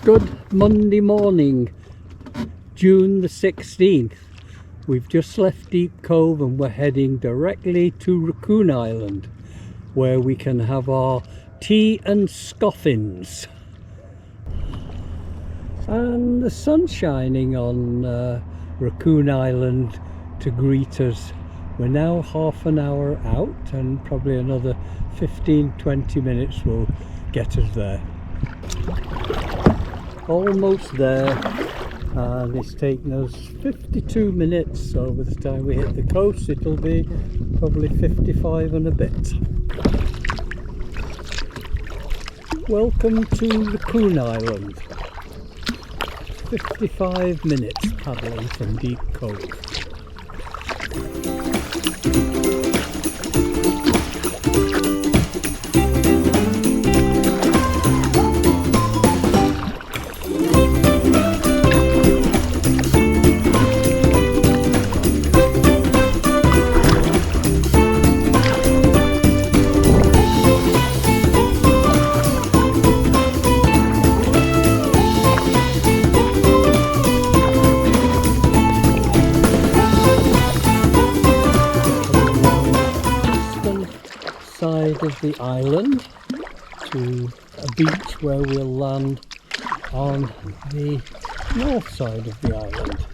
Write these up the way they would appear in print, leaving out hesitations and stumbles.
Good Monday morning, June the 16th. We've just left Deep Cove and we're heading directly to Raccoon Island, where we can have our tea and scoffins. And the sun's shining on Raccoon Island to greet us. We're now half an hour out and probably another 15-20 minutes will get us there. Almost there, and it's taken us 52 minutes, so by the time we hit the coast it'll be probably 55 and a bit. Welcome to Raccoon Island. 55 minutes paddling from Deep Cove. Side of the island to a beach where we'll land on the north side of the island.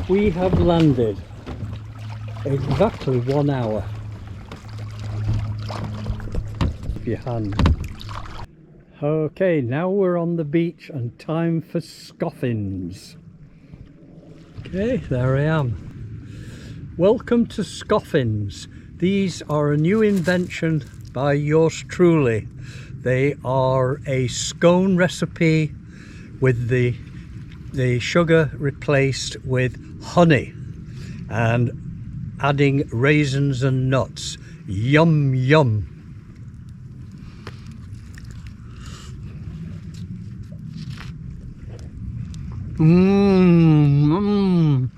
We have landed exactly 1 hour. Your hand. Okay, now we're on the beach and time for scoffins. Okay, there I am. Welcome to scoffins. These are a new invention by yours truly. They are a scone recipe with the sugar replaced with honey and adding raisins and nuts. Yum yum. Mmm.